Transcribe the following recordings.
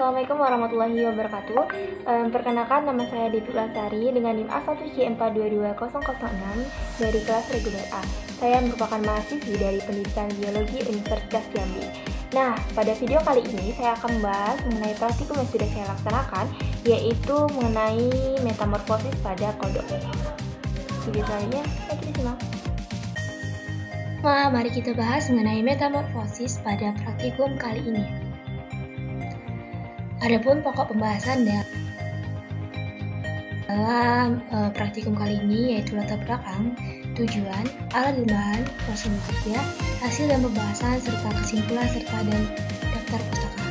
Assalamualaikum warahmatullahi wabarakatuh. Perkenalkan, nama saya Devi Lasari dengan NIM A1C422006 dari kelas reguler A. Saya merupakan mahasiswi dari Pendidikan Biologi Universitas Jambi. Nah, pada video kali ini saya akan membahas mengenai praktikum yang sudah saya laksanakan, yaitu mengenai metamorfosis pada kodok. Video selanjutnya, kita simak. Mari kita bahas mengenai metamorfosis pada praktikum kali ini. Adapun pokok pembahasan dalam praktikum kali ini yaitu latar belakang, tujuan, alat dan bahan, prosedur kerja, hasil dan pembahasan, serta kesimpulan serta dan daftar pustaka.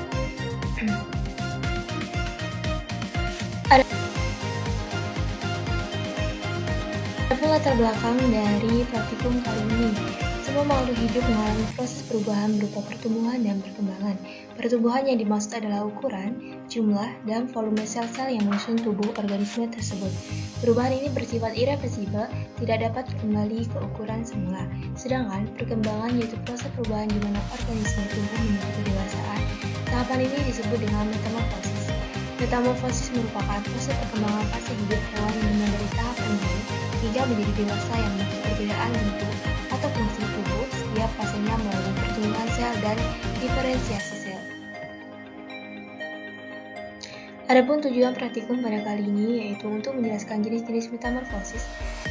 Adapun latar belakang dari praktikum kali ini. Semua makhluk hidup mengalami proses perubahan berupa pertumbuhan dan perkembangan. Pertumbuhan yang dimaksud adalah ukuran, jumlah, dan volume sel-sel yang menyusun tubuh organisme tersebut. Perubahan ini bersifat irreversibel, tidak dapat kembali ke ukuran semula. Sedangkan perkembangan yaitu proses perubahan di mana organisme tumbuh menuju kedewasaan. Tahapan ini disebut dengan metamorfosis. Metamorfosis merupakan proses perkembangan fase hidup hewan yang dimulai dari tahap embryo hingga menjadi dewasa yang memiliki perbedaan bentuk atau fungsi tubuh setiap fasenya melalui pertumbuhan sel dan diferensiasi sel. Adapun tujuan praktikum pada kali ini yaitu untuk menjelaskan jenis-jenis metamorfosis,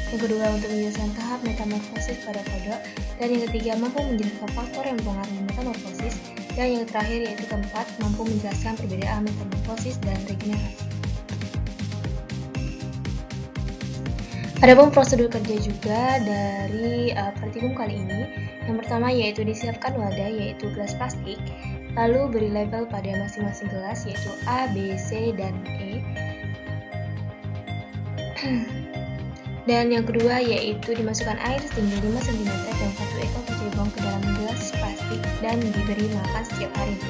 yang kedua untuk menjelaskan tahap metamorfosis pada kodok, dan yang ketiga mampu menjelaskan faktor yang mempengaruhi metamorfosis, dan yang terakhir yaitu keempat mampu menjelaskan perbedaan metamorfosis dan regenerasi. Adapun prosedur kerja juga dari praktikum kali ini. Yang pertama yaitu disiapkan wadah yaitu gelas plastik, lalu beri label pada masing-masing gelas yaitu A, B, C, dan E. Dan yang kedua yaitu dimasukkan air setinggi 5 cm dan 1 ekor kecebong ke dalam gelas plastik dan diberi makan setiap hari.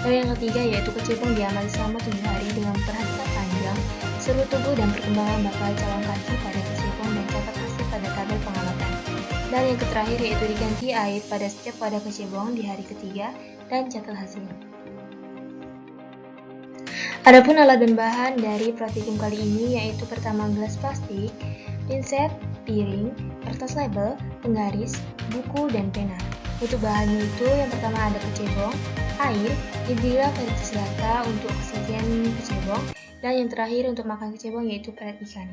Dan yang ketiga yaitu kecebong diamati selama 7 hari dengan memperhatikan panjang, seluruh tubuh dan perkembangan bakal calon kaki pada kecebong dan catat hasil pada tabel pengamatan. Dan yang terakhir yaitu diganti air pada setiap wadah kecebong di hari ketiga dan catat hasil. Adapun alat dan bahan dari praktikum kali ini yaitu pertama gelas plastik, pinset, piring, kertas label, penggaris, buku, dan pena. Untuk bahannya itu yang pertama ada kecebong, air, indira verticillata untuk oksigen kecebong, dan yang terakhir untuk makan kecebong yaitu pelet ikan.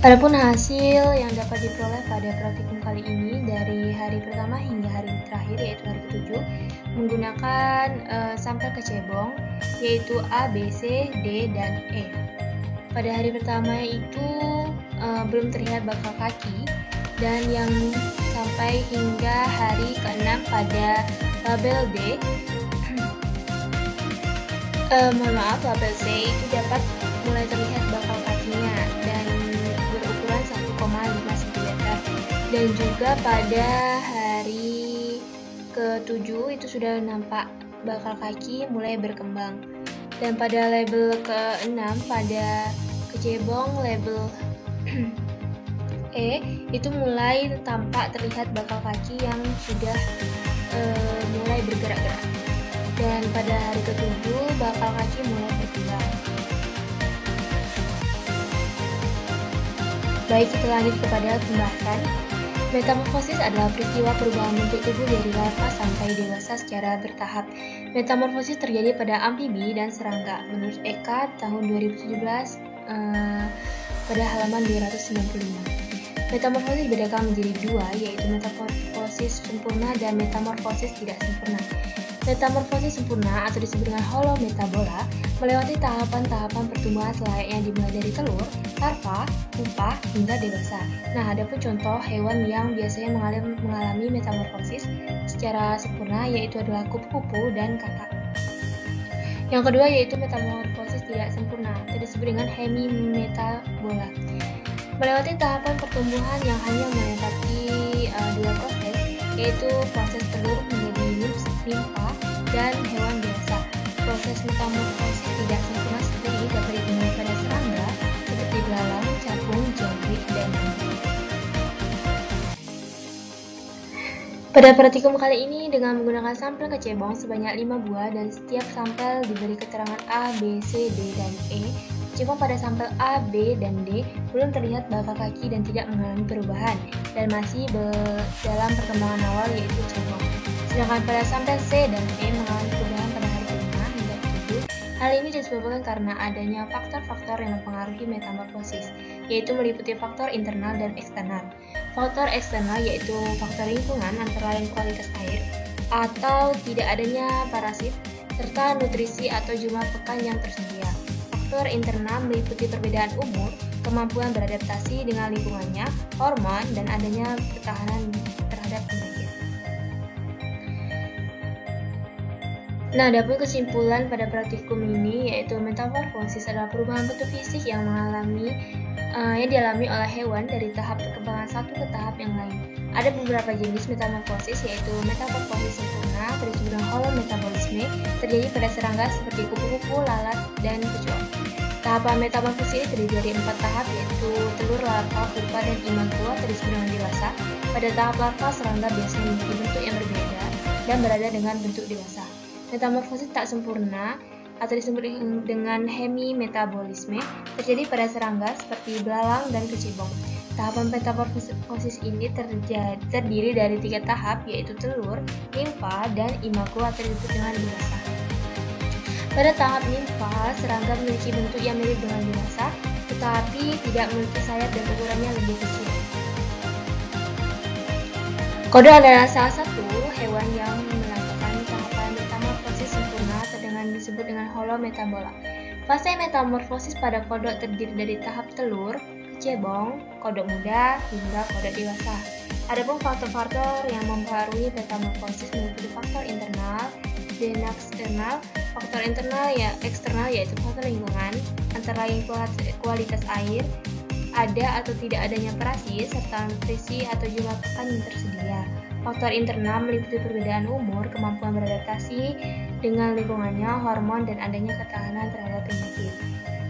Adapun hasil yang dapat diperoleh pada praktikum kali ini dari hari pertama hingga hari terakhir yaitu hari ke-7 menggunakan sampel kecebong yaitu A, B, C, D, dan E. Pada hari pertama itu belum terlihat bakal kaki, dan yang sampai hingga hari ke-6 pada label D label C itu dapat mulai terlihat bakal kakinya dan berukuran 1,5 cm. Dan juga pada hari ke-7 itu sudah nampak bakal kaki mulai berkembang. Dan pada label ke-6 pada kecebong label E itu mulai tampak terlihat bakal kaki yang sudah mulai bergerak-gerak. Dan pada hari ke-7 bakal kaki mulai berkembang. Baik, kita lanjut kepada pembahasan. Metamorfosis adalah peristiwa perubahan bentuk tubuh dari larva sampai dewasa secara bertahap. Metamorfosis terjadi pada amfibi dan serangga. Menurut Eka tahun 2017 pada halaman 295. Metamorfosis dibedakan menjadi dua, yaitu metamorfosis sempurna dan metamorfosis tidak sempurna. Metamorfosis sempurna atau disebut dengan holometabola melewati tahapan-tahapan pertumbuhan selayaknya dimulai dari telur, larva, pupa, hingga dewasa. Nah, ada pun contoh hewan yang biasanya mengalami metamorfosis secara sempurna yaitu adalah kupu-kupu dan katak. Yang kedua yaitu metamorfosis tidak sempurna atau disebut dengan hemimetabola. Melewati tahapan pertumbuhan yang hanya melewati dua proses, yaitu proses telur menjadi nimfa dan hewan dewasa. Proses metamorfosis tidak sempurna seperti ini dapat ditemui pada serangga seperti belalang, capung, jangkrik, dan nyamuk. Pada praktikum kali ini dengan menggunakan sampel kecebong sebanyak 5 buah dan setiap sampel diberi keterangan A, B, C, D, dan E. Kecebong pada sampel A, B, dan D belum terlihat bakal kaki dan tidak mengalami perubahan dan masih dalam perkembangan awal yaitu cebong. Sedangkan pada sampel C dan E mengalami perubahan pada hari ke-5 hingga ke-7. Hal ini disebabkan karena adanya faktor-faktor yang mempengaruhi metamorfosis, yaitu meliputi faktor internal dan eksternal. Faktor eksternal yaitu faktor lingkungan antara lain kualitas air atau tidak adanya parasit, serta nutrisi atau jumlah pekan yang tersedia. Faktor internal meliputi perbedaan umur, kemampuan beradaptasi dengan lingkungannya, hormon, dan adanya ketahanan terhadap penyakit. Nah, adapun kesimpulan pada praktikum ini yaitu metamorfosis adalah perubahan bentuk fisik yang dialami oleh hewan dari tahap perkembangan satu ke tahap yang lain. Ada beberapa jenis metamorfosis yaitu metamorfosis sempurna, disebut dengan holometabolisme, terjadi pada serangga seperti kupu-kupu, lalat, dan kecoa. Tahapan metamorfosis terdiri dari 4 tahap yaitu telur, larva, pupa, dan imago atau disebut dengan dewasa. Pada tahap larva, serangga biasanya memiliki bentuk yang berbeda dan berada dengan bentuk dewasa. Metamorfosis tak sempurna atau disebut dengan hemimetabolisme terjadi pada serangga seperti belalang dan kecebong. Tahapan metamorfosis ini terdiri dari 3 tahap yaitu telur, nimfa, dan imago atau disebut dengan dewasa. Pada tahap nimfa, serangga memiliki bentuk yang mirip dengan dewasa, tetapi tidak memiliki sayap dan ukurannya lebih kecil. Kodok adalah salah satu hewan yang melakukan tahapan metamorfosis sempurna atau disebut dengan holometabola. Fase metamorfosis pada kodok terdiri dari tahap telur, kecebong, kodok muda, hingga kodok dewasa. Adapun faktor-faktor yang mempengaruhi metamorfosis meliputi faktor internal dan eksternal. Faktor internal eksternal yaitu faktor lingkungan, antara lain kualitas air, ada atau tidak adanya parasit, serta nutrisi atau jumlah pekan yang tersedia. Faktor internal meliputi perbedaan umur, kemampuan beradaptasi dengan lingkungannya, hormon, dan adanya ketahanan terhadap penyakit.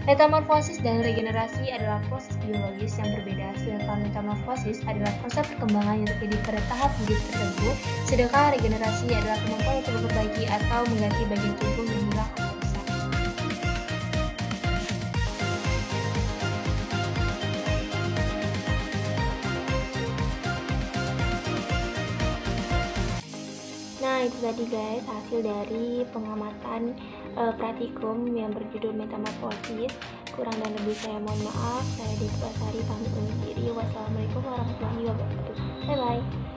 Metamorfosis dan regenerasi adalah proses biologis yang berbeda, sedangkan metamorfosis adalah proses perkembangan yang terjadi pada tahap hidup tertentu, sedangkan regenerasi adalah kemampuan untuk memperbaiki atau mengganti bagian tubuh yang hilang atau rusak. Nah, itu tadi guys hasil dari pengamatan praktikum yang berjudul metamorfosis. Kurang dan lebih saya mohon maaf. Saya Devi Basari pamit undur diri. Wassalamualaikum warahmatullahi wabarakatuh. Bye bye.